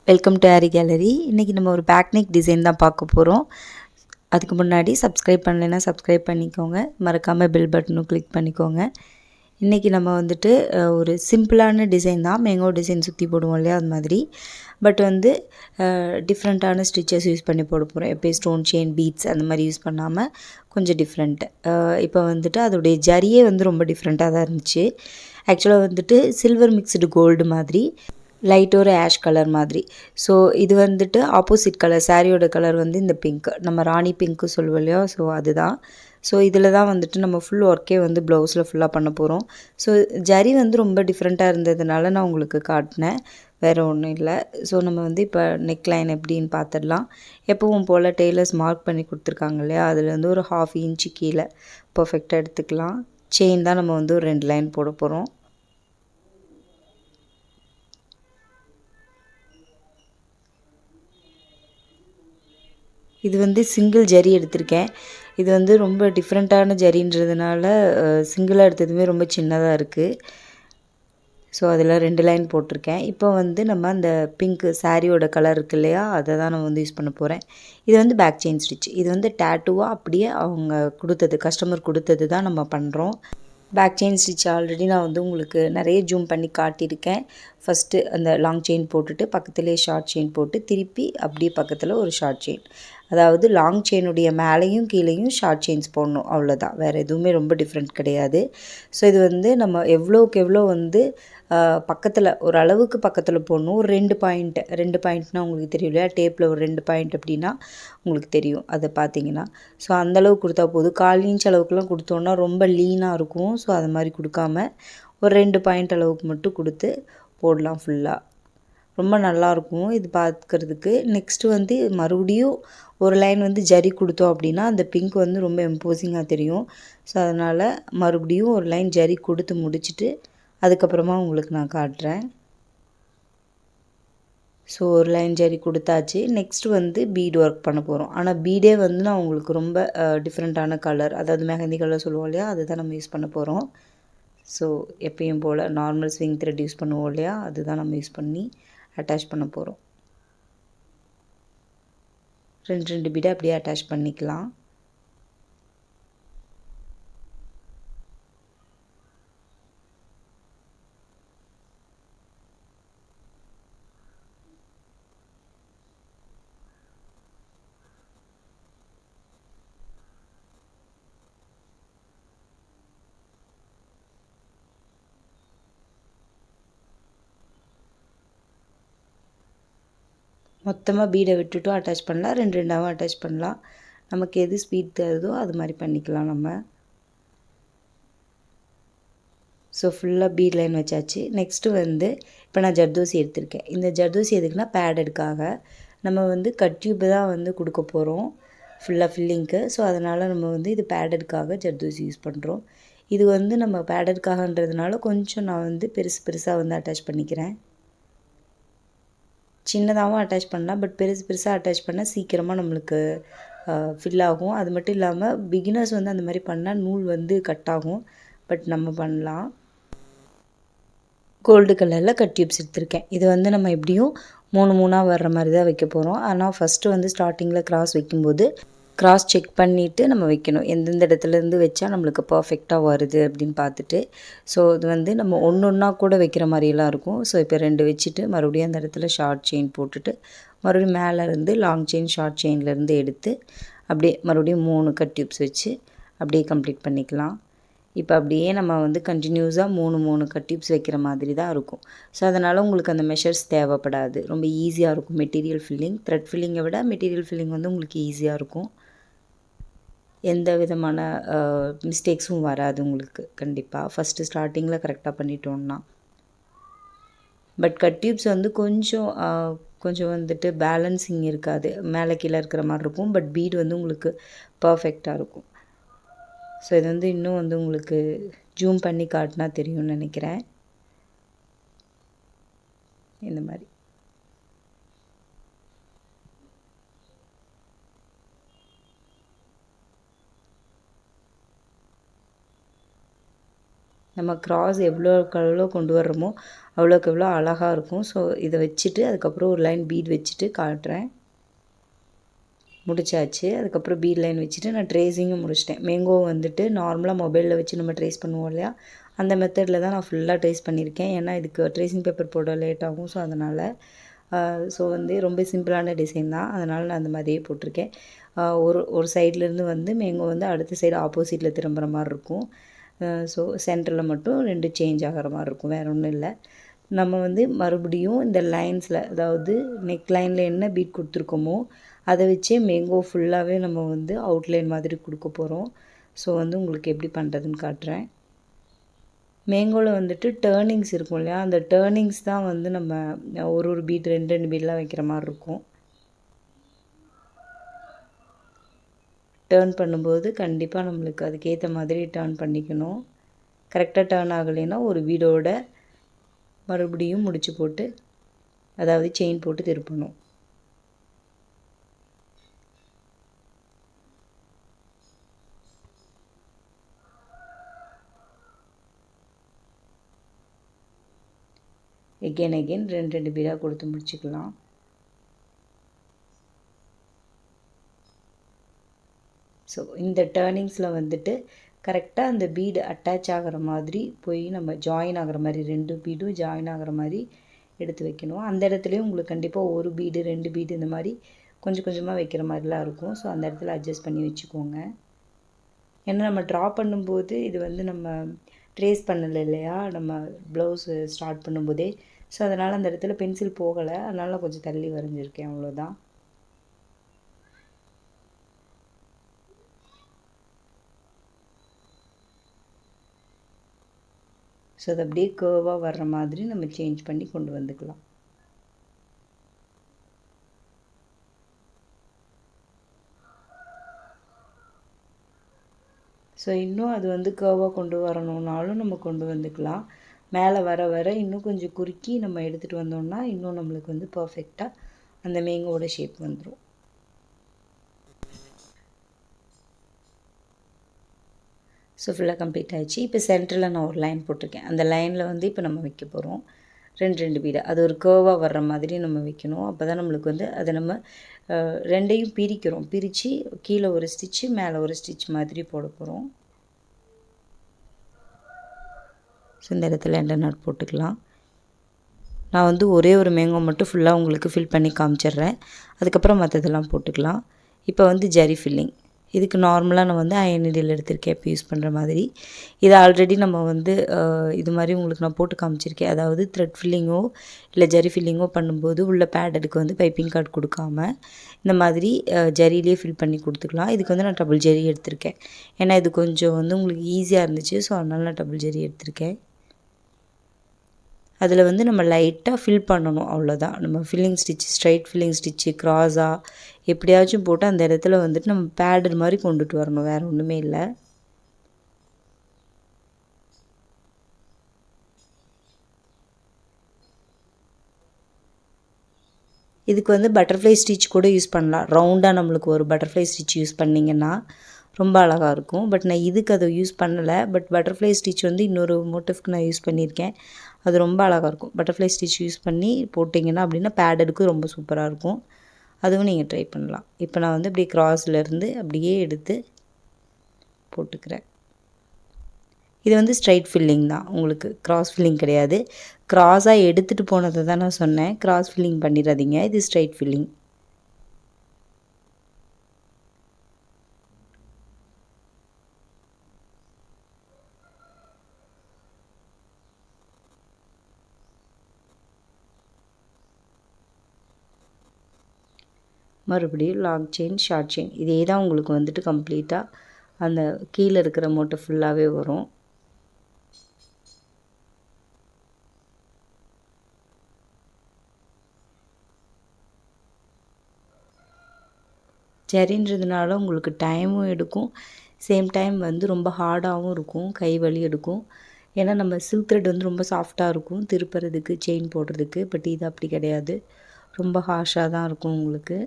Welcome to aari gallery. இன்றைக்கி நம்ம ஒரு பேக் நெக் டிசைன் தான் பார்க்க போகிறோம். அதுக்கு முன்னாடி சப்ஸ்கிரைப் பண்ணலைன்னா சப்ஸ்கிரைப் பண்ணிக்கோங்க. மறக்காமல் பெல் பட்டனும் கிளிக் பண்ணிக்கோங்க. இன்றைக்கி நம்ம வந்துட்டு ஒரு சிம்பிளான டிசைன் தான். மேங்கோ டிசைன் சுற்றி போடுவோம் இல்லையா, அது மாதிரி. பட் வந்து டிஃப்ரெண்ட்டான ஸ்டிச்சஸ் யூஸ் பண்ணி போட போகிறோம். எப்போயும் ஸ்டோன் செயின் பீட்ஸ் அந்த மாதிரி யூஸ் பண்ணாமல் கொஞ்சம் டிஃப்ரெண்ட்டு. இப்போ வந்துட்டு அதோடைய ஜரியே வந்து ரொம்ப டிஃப்ரெண்ட்டாக தான் இருந்துச்சு. ஆக்சுவலாக வந்துட்டு சில்வர் மிக்ஸ்டு கோல்டு மாதிரி, லைட் ஒரு ஆஷ் கலர் மாதிரி. ஸோ இது வந்துட்டு ஆப்போசிட் கலர், சாரியோட கலர் வந்து இந்த பிங்க், நம்ம ராணி பிங்க்கு சொல்லுவோம் இல்லையா, ஸோ அதுதான். ஸோ இதில் தான் வந்துட்டு நம்ம ஃபுல் ஒர்க்கே வந்து ப்ளவுஸில் ஃபுல்லாக பண்ண போகிறோம். ஸோ ஜரி வந்து ரொம்ப டிஃப்ரெண்ட்டாக இருந்ததுனால நான் உங்களுக்கு காட்டினேன், வேறு ஒன்றும் இல்லை. ஸோ நம்ம வந்து இப்போ நெக் லைன் எப்படின்னு பார்த்துடலாம். எப்பவும் போல் டெய்லர்ஸ் மார்க் பண்ணி கொடுத்துருக்காங்க இல்லையா, அதில் வந்து ஒரு 1/2 இன்ச்சு கீழே பர்ஃபெக்டாக எடுத்துக்கலாம். செயின் தான் நம்ம வந்து ஒரு 2 லைன் போட போகிறோம். இது வந்து சிங்கிள் ஜரி எடுத்திருக்கேன். இது வந்து ரொம்ப டிஃப்ரெண்ட்டான ஜரின்றதுனால சிங்கிளாக எடுத்ததுமே ரொம்ப சின்னதாக இருக்குது. ஸோ அதில் 2 லைன் போட்டிருக்கேன். இப்போ வந்து நம்ம அந்த பிங்க்கு சாரியோட கலர் இருக்குது இல்லையா, அதை தான் நான் வந்து யூஸ் பண்ண போகிறேன். இது வந்து பேக் செயின் ஸ்டிச். இது வந்து டேட்டூவாக அப்படியே அவங்க கொடுத்தது, கஸ்டமர் கொடுத்தது தான் நம்ம பண்ணுறோம். பேக் செயின் ஸ்டிச் ஆல்ரெடி நான் வந்து உங்களுக்கு நிறைய ஜூம் பண்ணி காட்டியிருக்கேன். ஃபஸ்ட்டு அந்த லாங் செயின் போட்டுட்டு பக்கத்துலேயே ஷார்ட் செயின் போட்டு திருப்பி அப்படியே பக்கத்தில் ஒரு ஷார்ட் செயின், அதாவது லாங் செயினுடைய மேலேயும் கீழேயும் ஷார்ட் செயின்ஸ் போடணும், அவ்வளோதான். வேறு எதுவுமே ரொம்ப டிஃப்ரெண்ட் கிடையாது. ஸோ இது வந்து நம்ம எவ்வளோக்கு எவ்வளோ வந்து பக்கத்தில் ஓரளவுக்கு பக்கத்தில் போடணும். ஒரு 2 பாயிண்ட்னால் உங்களுக்கு தெரியும் இல்லையா, டேப்பில் ஒரு 2 பாயிண்ட் அப்படின்னா உங்களுக்கு தெரியும் அதை பார்த்தீங்கன்னா. ஸோ அந்தளவுக்கு கொடுத்தா போதும். 1/4 இன்ச் அளவுக்குலாம் கொடுத்தோன்னா ரொம்ப லீனாக இருக்கும். ஸோ அது மாதிரி கொடுக்காம ஒரு 2 பாயிண்ட் அளவுக்கு மட்டும் கொடுத்து போடலாம் ஃபுல்லாக. ரொம்ப நல்லாயிருக்கும் இது பார்க்குறதுக்கு. நெக்ஸ்ட்டு வந்து மறுபடியும் ஒரு லைன் வந்து ஜரி கொடுத்தோம் அப்படின்னா அந்த பிங்க் வந்து ரொம்ப இம்போசிங்காக தெரியும். ஸோ அதனால் மறுபடியும் ஒரு லைன் ஜரி கொடுத்து முடிச்சுட்டு அதுக்கப்புறமா உங்களுக்கு நான் காட்டுறேன். ஸோ ஒரு லைன் ஜரி கொடுத்தாச்சு. நெக்ஸ்ட் வந்து பீட் ஒர்க் பண்ண போகிறோம். ஆனால் பீடே வந்து நான் உங்களுக்கு ரொம்ப டிஃப்ரெண்ட்டான கலர், அதாவது மெஹந்தி கலர் சொல்லுவோம் இல்லையா, அதுதான் நம்ம யூஸ் பண்ண போகிறோம். ஸோ எப்பயும் போல் நார்மல் ஸ்விங் த்ரெட் யூஸ் பண்ணுவோம் இல்லையா, அதுதான் நம்ம யூஸ் பண்ணி அட்டாச் பண்ண போகிறோம். 2 பீடை அப்படியே அட்டாச் பண்ணிக்கலாம். மொத்தமாக பீடை விட்டுட்டும் அட்டாச் பண்ணலாம், 2 அட்டாச் பண்ணலாம். நமக்கு எது ஸ்பீட் தருதோ அது மாதிரி பண்ணிக்கலாம் நம்ம. ஸோ ஃபுல்லாக பீட் லைன் வச்சாச்சு. நெக்ஸ்ட்டு வந்து இப்போ நான் ஜர்தோசி எடுத்திருக்கேன். இந்த ஜர்தோசி எதுக்குன்னா பேடடுக்காக. நம்ம வந்து கட் டியூப் தான் வந்து கொடுக்க போகிறோம் ஃபுல்லாக ஃபில்லிங்க்கு. ஸோ அதனால் நம்ம வந்து இது பேடடுக்காக ஜர்தோசி யூஸ் பண்ணுறோம். இது வந்து நம்ம பேடடுக்காகன்றதுனால கொஞ்சம் நான் வந்து பெருசாக வந்து அட்டாச் பண்ணிக்கிறேன். சின்னதாகவும் அட்டாச் பண்ணலாம், பட் பெருசாக அட்டாச் பண்ணால் சீக்கிரமாக நம்மளுக்கு ஃபில் ஆகும். அது மட்டும் இல்லாமல் பிகினர்ஸ் வந்து அந்த மாதிரி பண்ணால் நூல் வந்து கட் ஆகும். பட் நம்ம பண்ணலாம். கோல்டு கலரில் கட் டியூப்ஸ் எடுத்திருக்கேன். இது வந்து நம்ம எப்படியும் 3 வர்ற மாதிரி தான் வைக்க போகிறோம். ஆனால் ஃபஸ்ட்டு வந்து ஸ்டார்டிங்கில் கிராஸ் வைக்கும்போது கிராஸ் செக் பண்ணிவிட்டு நம்ம வைக்கணும், எந்தெந்த இடத்துலேருந்து வச்சா நம்மளுக்கு பர்ஃபெக்டாக வருது அப்படின்னு பார்த்துட்டு. ஸோ இது வந்து நம்ம ஒன்றா கூட வைக்கிற மாதிரியெல்லாம் இருக்கும். ஸோ இப்போ 2 வச்சுட்டு மறுபடியும் அந்த இடத்துல ஷார்ட் செயின் போட்டுட்டு மறுபடியும் மேலேருந்து லாங் செயின் ஷார்ட் செயின்லேருந்து எடுத்து அப்படியே மறுபடியும் 3 கட் டியூப்ஸ் வச்சு அப்படியே கம்ப்ளீட் பண்ணிக்கலாம். இப்போ அப்படியே நம்ம வந்து கண்டினியூஸாக 3 கட் டியூப்ஸ் வைக்கிற மாதிரி தான் இருக்கும். ஸோ அதனால் உங்களுக்கு அந்த மெஷர்ஸ் தேவைப்படாது, ரொம்ப ஈஸியாக இருக்கும். மெட்டீரியல் ஃபில்லிங், த்ரெட் ஃபில்லிங்கை விட மெட்டீரியல் ஃபில்லிங் வந்து உங்களுக்கு ஈஸியாக இருக்கும். எந்த விதமான மிஸ்டேக்ஸும் வராது உங்களுக்கு கண்டிப்பாக, ஃபஸ்ட்டு ஸ்டார்டிங்கில் கரெக்டாக பண்ணிட்டோன்னா. பட் கட் டியூப்ஸ் வந்து கொஞ்சம் வந்துட்டு பேலன்சிங் இருக்காது, மேலே கீழே இருக்கிற மாதிரி இருக்கும். பட் பீடு வந்து உங்களுக்கு பர்ஃபெக்டாக இருக்கும். ஸோ இது வந்து இன்னும் வந்து உங்களுக்கு ஜூம் பண்ணி காட்டினா தெரியும்னு நினைக்கிறேன். இந்த மாதிரி நம்ம கிராஸ் எவ்வளோ கொண்டு வர்றோமோ அவ்வளோக்கு எவ்வளோ அழகாக இருக்கும். ஸோ இதை வச்சுட்டு அதுக்கப்புறம் ஒரு லைன் பீட் வச்சுட்டு காட்டுறேன். முடிச்சாச்சு. அதுக்கப்புறம் பீட் லைன் வச்சுட்டு நான் ட்ரேஸிங்கும் முடிச்சிட்டேன். மேங்கோ வந்துட்டு நார்மலாக மொபைலில் வச்சு நம்ம ட்ரேஸ் பண்ணுவோம் இல்லையா, அந்த மெத்தடில் தான் நான் ஃபுல்லாக ட்ரேஸ் பண்ணியிருக்கேன். ஏன்னா இதுக்கு ட்ரேசிங் பேப்பர் போட லேட் ஆகும். ஸோ அதனால் ஸோ வந்து ரொம்ப சிம்பிளான டிசைன் தான், அதனால் நான் அந்த மாதிரியே போட்டிருக்கேன். ஒரு சைட்லேருந்து வந்து மேங்கோ வந்து அடுத்த சைடு ஆப்போசிட்டில் திரும்புகிற மாதிரி இருக்கும். ஸோ சென்டரில் மட்டும் 2 சேஞ்ச் ஆகிற மாதிரி இருக்கும், வேறு ஒன்றும் இல்லை. நம்ம வந்து மறுபடியும் இந்த லைன்ஸில், அதாவது நெக் லைனில் என்ன பீட் கொடுத்துருக்கோமோ அதை வச்சே மேங்கோ ஃபுல்லாகவே நம்ம வந்து அவுட்லைன் மாதிரி கொடுக்க போகிறோம். ஸோ வந்து உங்களுக்கு எப்படி பண்ணுறதுன்னு காட்டுறேன். மேங்கோவில் வந்துட்டு டேர்னிங்ஸ் இருக்கும் இல்லையா, அந்த டேர்னிங்ஸ் தான் வந்து நம்ம ஒரு பீட் 2 பீட்லாம் வைக்கிற மாதிரி இருக்கும். டேர்ன் பண்ணும்போது கண்டிப்பாக நம்மளுக்கு அதுக்கேற்ற மாதிரி டேர்ன் பண்ணிக்கணும். கரெக்டாக டேர்ன் ஆகலைன்னா ஒரு பீடோட மறுபடியும் முடிச்சு போட்டு, அதாவது செயின் போட்டு திருப்பணும். எகெயின் 2 பீடாக கொடுத்து முடிச்சுக்கலாம். ஸோ இந்த டேர்னிங்ஸில் வந்துட்டு கரெக்டாக அந்த பீடு அட்டாச் ஆகிற மாதிரி போய் நம்ம ஜாயின் ஆகிற மாதிரி 2 பீடும் ஜாயின் ஆகிற மாதிரி எடுத்து வைக்கணும். அந்த இடத்துலையும் உங்களுக்கு கண்டிப்பாக ஒரு பீடு 2 பீடு இந்த மாதிரி கொஞ்சம் கொஞ்சமாக வைக்கிற மாதிரிலாம் இருக்கும். ஸோ அந்த இடத்துல அட்ஜஸ்ட் பண்ணி வச்சுக்கோங்க. ஏன்னா நம்ம ட்ரா பண்ணும்போது இது வந்து நம்ம ட்ரேஸ் பண்ணலை இல்லையா, நம்ம ப்ளவுஸு ஸ்டார்ட் பண்ணும்போதே. ஸோ அதனால் அந்த இடத்துல பென்சில் போகலை, அதனால் கொஞ்சம் தள்ளி வரைஞ்சிருக்கேன், அவ்வளோதான். ஸோ அது அப்படியே கேர்வாக வர்ற மாதிரி நம்ம சேஞ்ச் பண்ணி கொண்டு வந்துக்கலாம். ஸோ இன்னும் அது வந்து கேர்வாக கொண்டு வரணுன்னாலும் நம்ம கொண்டு வந்துக்கலாம். மேலே வர வர இன்னும் கொஞ்சம் குறுக்கி நம்ம எடுத்துகிட்டு வந்தோம்னா இன்னும் நம்மளுக்கு வந்து பர்ஃபெக்டாக அந்த மேங்கோட ஷேப் வந்துடும். ஸோ ஃபுல்லாக கம்ப்ளீட் ஆகிடுச்சு. இப்போ சென்டரில் நான் ஒரு லைன் போட்டிருக்கேன். அந்த லைனில் வந்து இப்போ நம்ம வைக்க போகிறோம் 2 பீடை. அது ஒரு கேர்வாக வர்ற மாதிரி நம்ம வைக்கணும். அப்போ தான் நம்மளுக்கு வந்து அதை நம்ம 2ஐயும் பிரிக்கிறோம். பிரித்து கீழே ஒரு ஸ்டிச்சு மேலே ஒரு ஸ்டிச் மாதிரி போட போகிறோம். ஸோ இந்த இடத்துல 2 நாட் போட்டுக்கலாம். நான் வந்து ஒரே ஒரு மேங்கோ மட்டும் ஃபுல்லாக உங்களுக்கு ஃபில் பண்ணி காமிச்சிட்றேன். அதுக்கப்புறம் மற்றதெல்லாம் போட்டுக்கலாம். இப்போ வந்து ஜரி ஃபில்லிங். இதுக்கு நார்மலாக நான் வந்து அயன் நீடில் எடுத்திருக்கேன், இப்போ யூஸ் பண்ணுற மாதிரி. இதை ஆல்ரெடி நம்ம வந்து இது மாதிரி உங்களுக்கு நான் போட்டு காமிச்சிருக்கேன். அதாவது த்ரெட் ஃபில்லிங்கோ இல்லை ஜரி ஃபில்லிங்கோ பண்ணும்போது உள்ள பேடடுக்கு வந்து பைப்பிங் கார்டு கொடுக்காம இந்த மாதிரி ஜரியிலே ஃபில் பண்ணி கொடுத்துக்கலாம். இதுக்கு வந்து நான் டபுள் ஜரி எடுத்திருக்கேன். ஏன்னா இது கொஞ்சம் வந்து உங்களுக்கு ஈஸியாக இருந்துச்சு. ஸோ அதனால் நான் டபுள் ஜரி எடுத்திருக்கேன். அதில் வந்து நம்ம லைட்டாக ஃபில் பண்ணணும், அவ்வளோதான். நம்ம filling stitch, straight filling stitch, க்ராஸாக எப்படியாச்சும் போட்டு அந்த இடத்துல வந்துட்டு நம்ம பேடட் மாதிரி கொண்டுட்டு வரணும், வேறு ஒன்றுமே இல்லை. இதுக்கு வந்து பட்டர்ஃப்ளை ஸ்டிச் கூட யூஸ் பண்ணலாம். ரவுண்டாக நம்மளுக்கு ஒரு பட்டர்ஃப்ளை ஸ்டிச் யூஸ் பண்ணிங்கன்னா ரொம்ப அழகாக இருக்கும். பட் நான் இதுக்கு அதை யூஸ் பண்ணலை. பட் பட்டர்ஃப்ளை ஸ்டிச் வந்து இன்னொரு மோட்டிவ்க்கு நான் யூஸ் பண்ணியிருக்கேன். அது ரொம்ப அழகாக இருக்கும். பட்டர்ஃப்ளை ஸ்டிச் யூஸ் பண்ணி போட்டிங்கன்னா அப்படின்னா பேடடுக்கு ரொம்ப சூப்பராக இருக்கும். அதுவும் நீங்கள் ட்ரை பண்ணலாம். இப்போ நான் வந்து அப்படியே கிராஸ்லேருந்து அப்படியே எடுத்து போட்டுக்கிறேன். இது வந்து ஸ்ட்ரைட் ஃபில்லிங் தான், உங்களுக்கு கிராஸ் ஃபில்லிங் கிடையாது. கிராஸாக எடுத்துகிட்டு போனதை தான் நான் சொன்னேன். கிராஸ் ஃபில்லிங் பண்ணிடாதீங்க, இது ஸ்ட்ரைட் ஃபில்லிங். மறுபடியும் லாங் செயின், ஷார்ட் செயின், இதே தான் உங்களுக்கு வந்துட்டு கம்ப்ளீட்டாக அந்த கீழே இருக்கிற மோட்டை ஃபுல்லாகவே வரும். சரின்றதுனால உங்களுக்கு டைமும் எடுக்கும், சேம் டைம் வந்து ரொம்ப ஹார்டாகவும் இருக்கும், கை வலி எடுக்கும். ஏன்னா நம்ம சில்க் த்ரெட் வந்து ரொம்ப சாஃப்டாக இருக்கும் திருப்புறதுக்கு, செயின் போடுறதுக்கு. பட் இது அப்படி கிடையாது, ரொம்ப ஹார்ஷாக தான் இருக்கும் உங்களுக்கு.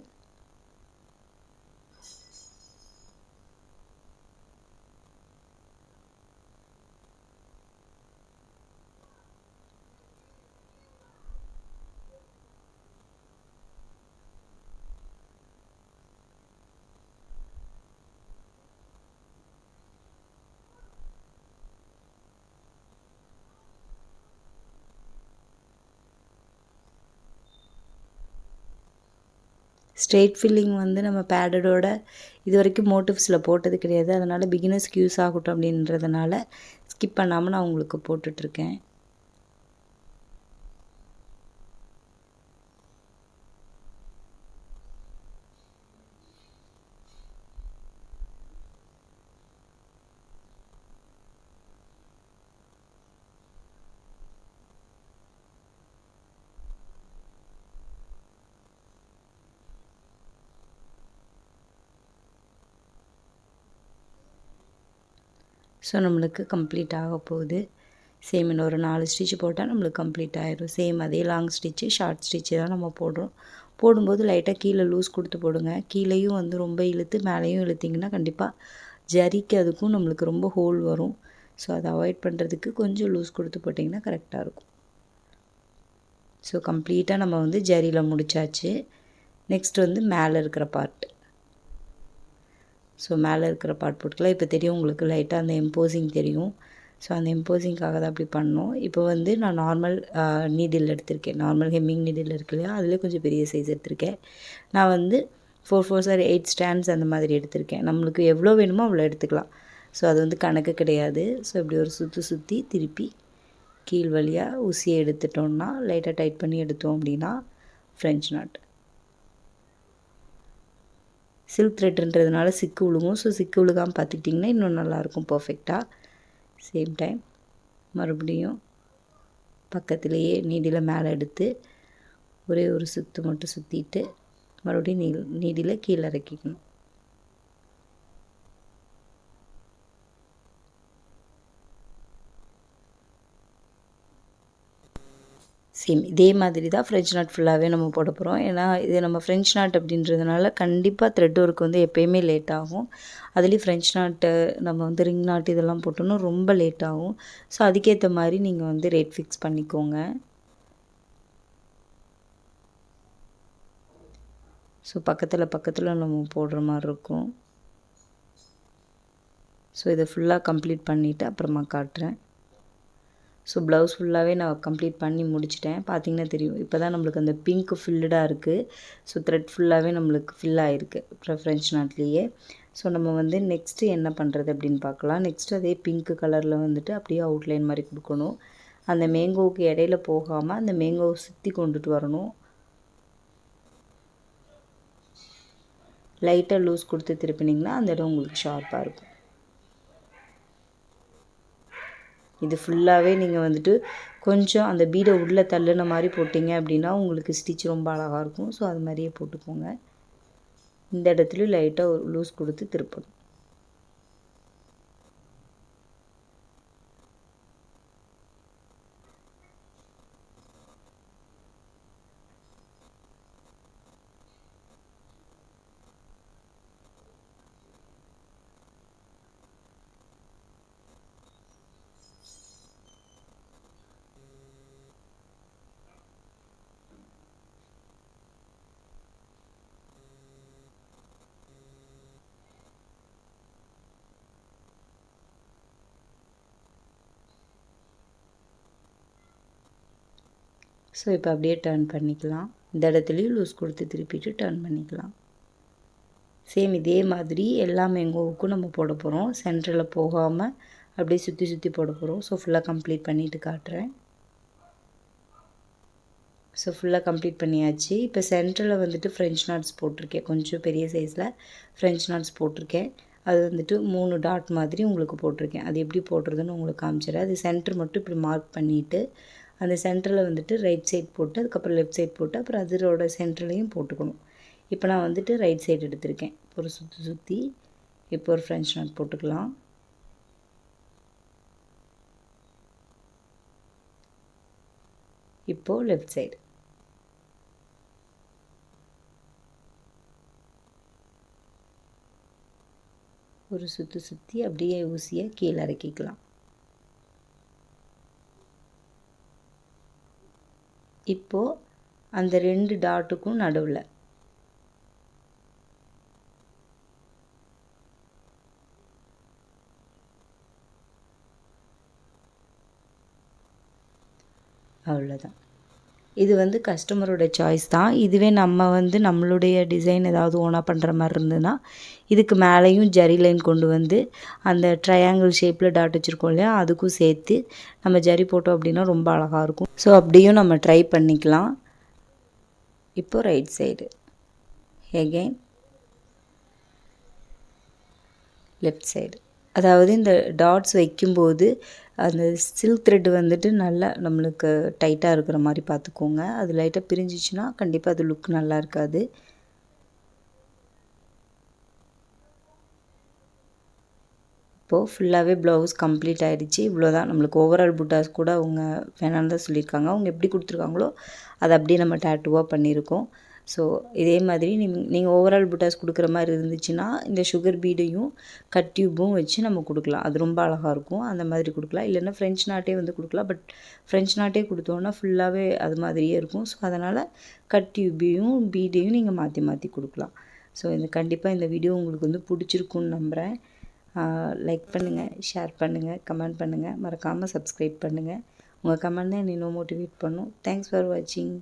ஸ்ட்ரெயிட் ஃபில்லிங் வந்து நம்ம பேடடோட இது வரைக்கும் மோட்டிவ்ஸில் போட்டது கிடையாது. அதனால் பிகினர்ஸ்க்கு யூஸ் ஆகட்டும் அப்படின்றதுனால ஸ்கிப் பண்ணாமல் நான் உங்களுக்கு போட்டுட்ருக்கேன். ஸோ நம்மளுக்கு கம்ப்ளீட் ஆக போகுது. சேம் இன்னும் ஒரு 4 ஸ்டிச் போட்டால் நம்மளுக்கு கம்ப்ளீட் ஆயிடும். சேம் அதே லாங் ஸ்டிச்சு ஷார்ட் ஸ்டிச்சு தான் நம்ம போடுறோம். போடும்போது லைட்டாக கீழே லூஸ் கொடுத்து போடுங்க. கீழேயும் வந்து ரொம்ப இழுத்து மேலேயும் இழுத்திங்கன்னா கண்டிப்பாக ஜரிக்கு அதுக்கும் நம்மளுக்கு ரொம்ப ஹோல் வரும். ஸோ அதை அவாய்ட் பண்ணுறதுக்கு கொஞ்சம் லூஸ் கொடுத்து போட்டிங்கன்னா கரெக்டாக இருக்கும். ஸோ கம்ப்ளீட்டாக நம்ம வந்து ஜரியில் முடித்தாச்சு. நெக்ஸ்ட் வந்து மேலே இருக்கிற பார்ட். ஸோ மேலே இருக்கிற பார்ட் போட்டுக்கலாம். இப்போ தெரியும் உங்களுக்கு லைட்டாக அந்த எம்போசிங் தெரியும். ஸோ அந்த எம்போசிங்காக தான் அப்படி பண்ணோம். இப்போ வந்து நான் நார்மல் நீடில் எடுத்திருக்கேன். நார்மல் ஹெம்மிங் நீடில் இருக்கு இல்லையா, அதில் கொஞ்சம் பெரிய சைஸ் எடுத்திருக்கேன். நான் வந்து 4 4 or 8 ஸ்டாண்ட்ஸ் அந்த மாதிரி எடுத்திருக்கேன். நம்மளுக்கு எவ்வளோ வேணுமோ அவ்வளோ எடுத்துக்கலாம். ஸோ அது வந்து கணக்கு கிடையாது. ஸோ இப்படி ஒரு சுற்றி திருப்பி கீழ் வழியாக ஊசியை எடுத்துட்டோம்னா லைட்டாக டைட் பண்ணி எடுத்தோம் அப்படின்னா ஃப்ரெஞ்ச் நாட். சில்க் த்ரெட்ன்றதுனால சிக்கு விழுகும். ஸோ சிக்கு விழுகாமல் பார்த்துக்கிட்டிங்கன்னா இன்னும் நல்லாயிருக்கும் பர்ஃபெக்டாக. சேம் டைம் மறுபடியும் பக்கத்துலேயே நீடில் மேலே எடுத்து ஒரே ஒரு சுற்று மட்டும் சுற்றிட்டு மறுபடியும் நீடில் கீழே இறக்கிக்கணும். சேம் இதே மாதிரி தான் ஃப்ரெஞ்ச் நாட் ஃபுல்லாகவே நம்ம போட போகிறோம். ஏன்னா இது நம்ம ஃப்ரெஞ்ச் நாட் அப்படின்றதுனால கண்டிப்பாக த்ரெட் ஒர்க் வந்து எப்போயுமே லேட் ஆகும். அதுலேயும் ஃப்ரெஞ்ச் நாட்டு நம்ம வந்து ரிங் நாட் இதெல்லாம் போட்டோன்னா ரொம்ப லேட் ஆகும். ஸோ அதுக்கேற்ற மாதிரி நீங்கள் வந்து ரேட் ஃபிக்ஸ் பண்ணிக்கோங்க. ஸோ பக்கத்தில் நம்ம போடுற மாதிரி இருக்கும். ஸோ இதை ஃபுல்லாக கம்ப்ளீட் பண்ணிவிட்டு அப்புறமா காட்டுறேன். ஸோ ப்ளவுஸ் ஃபுல்லாகவே நான் கம்ப்ளீட் பண்ணி முடிச்சிட்டேன். பார்த்திங்கன்னா தெரியும் இப்போ தான் நம்மளுக்கு அந்த பிங்க் ஃபில்டாக இருக்குது. ஸோ த்ரெட் ஃபுல்லாகவே நம்மளுக்கு ஃபில் ஆகிருக்கு ஃப்ரெஞ்ச் நாட்லேயே. ஸோ நம்ம வந்து நெக்ஸ்ட்டு என்ன பண்ணுறது அப்படின்னு பார்க்கலாம். நெக்ஸ்ட்டு அதே பிங்க் கலரில் வந்துட்டு அப்படியே அவுட்லைன் மாதிரி கொடுக்கணும். அந்த மேங்கோவுக்கு இடையில போகாமல் அந்த மேங்கோவை சுற்றி கொண்டுட்டு வரணும். லைட்டாக லூஸ் கொடுத்து திருப்பினிங்கன்னா அந்த இடம் உங்களுக்கு ஷார்ப்பாக இருக்கும். இது ஃபுல்லாகவே நீங்கள் வந்துட்டு கொஞ்சம் அந்த பீடை உள்ளே தள்ளுன மாதிரி போட்டிங்க அப்படின்னா உங்களுக்கு ஸ்டிச் ரொம்ப அழகாக இருக்கும். ஸோ அது மாதிரியே போட்டுக்கோங்க. இந்த இடத்துலையும் லைட்டாக ஒரு லூஸ் கொடுத்து திருப்பணும். ஸோ இப்போ அப்படியே டர்ன் பண்ணிக்கலாம். இந்த இடத்துலையும் லூஸ் கொடுத்து திருப்பிட்டு டர்ன் பண்ணிக்கலாம். சேம் இதே மாதிரி எல்லா மேங்கோவுக்கும் நம்ம போட போகிறோம். சென்டரில் போகாமல் அப்படியே சுற்றி போட போகிறோம். ஸோ ஃபுல்லாக கம்ப்ளீட் பண்ணிவிட்டு காட்டுறேன். ஸோ ஃபுல்லாக கம்ப்ளீட் பண்ணியாச்சு. இப்போ சென்டரில் வந்துட்டு ஃப்ரெஞ்ச் நாட்ஸ் போட்டிருக்கேன். கொஞ்சம் பெரிய சைஸில் ஃப்ரெஞ்ச் நாட்ஸ் போட்டிருக்கேன். அது வந்துட்டு 3 டாட் மாதிரி உங்களுக்கு போட்டிருக்கேன். அது எப்படி போடுறதுன்னு உங்களுக்கு காமிச்சிடுறேன். அது சென்டர் மட்டும் இப்படி மார்க் பண்ணிவிட்டு அந்த சென்டரில் வந்துட்டு ரைட் சைட் போட்டு அதுக்கப்புறம் லெஃப்ட் சைட் போட்டு அப்புறம் அதோட சென்டர்லையும் போட்டுக்கணும். இப்போ நான் வந்துட்டு ரைட் சைடு எடுத்திருக்கேன். ஒரு சுற்றி இப்போ ஒரு ஃப்ரெஞ்ச் நாட் போட்டுக்கலாம். இப்போது லெஃப்ட் சைடு ஒரு சுற்றி அப்படியே ஊசியை கீழே இறக்கிக்கலாம். இப்போது அந்த 2 டாட்டுக்கும் நடுவில் அவ்வளோதான். இது வந்து கஸ்டமரோட சாய்ஸ் தான். இதுவே நம்ம வந்து நம்மளுடைய டிசைன் ஏதாவது ஓனாக பண்ணுற மாதிரி இருந்ததுன்னா இதுக்கு மேலேயும் ஜரி லைன் கொண்டு வந்து அந்த ட்ரையாங்கிள் ஷேப்பில் டாட் வச்சுருக்கோம் இல்லையா, அதுக்கும் சேர்த்து நம்ம ஜரி போட்டோம் அப்படின்னா ரொம்ப அழகாக இருக்கும். ஸோ அப்படியும் நம்ம ட்ரை பண்ணிக்கலாம். இப்போ right side again left side. அதாவது இந்த டாட்ஸ் வைக்கும்போது அந்த சில்க் த்ரெட் வந்துட்டு நல்லா நம்மளுக்கு டைட்டாக இருக்கிற மாதிரி பார்த்துக்கோங்க. அது லைட்டாக பிரிஞ்சிச்சுன்னா கண்டிப்பாக அது லுக் நல்லா இருக்காது. இப்போது ஃபுல்லாகவே ப்ளவுஸ் கம்ப்ளீட் ஆகிடுச்சு. இவ்வளோ தான் நம்மளுக்கு ஓவரால் புட்டாஸ் கூட அவங்க வேணான்னு தான் சொல்லியிருக்காங்க. அவங்க எப்படி கொடுத்துருக்காங்களோ அதை அப்படியே நம்ம டேட்டூவாக பண்ணியிருக்கோம். ஸோ இதே மாதிரி நீங்கள் ஓவரால் புட்டாஸ் கொடுக்குற மாதிரி இருந்துச்சுன்னா இந்த சுகர் பீடையும் கட் டியூப்பும் வச்சு நம்ம கொடுக்கலாம். அது ரொம்ப அழகாக இருக்கும். அந்த மாதிரி கொடுக்கலாம். இல்லைன்னா ஃப்ரெஞ்ச் நாட்டே வந்து கொடுக்கலாம். பட் ஃப்ரெஞ்ச் நாட்டே கொடுத்தோன்னா ஃபுல்லாகவே அது மாதிரியே இருக்கும். ஸோ அதனால் கட் டியூப்பையும் பீடையும் நீங்கள் மாற்றி மாற்றி கொடுக்கலாம். ஸோ கண்டிப்பாக இந்த வீடியோ உங்களுக்கு வந்து பிடிச்சிருக்குன்னு நம்புகிறேன். லைக் பண்ணுங்கள், ஷேர் பண்ணுங்கள், கமெண்ட் பண்ணுங்கள், மறக்காமல் சப்ஸ்கிரைப் பண்ணுங்கள். உங்கள் கமெண்ட் தான் என்னை இன்னும் மோட்டிவேட் பண்ணும். தேங்க்ஸ் ஃபார் வாட்சிங்.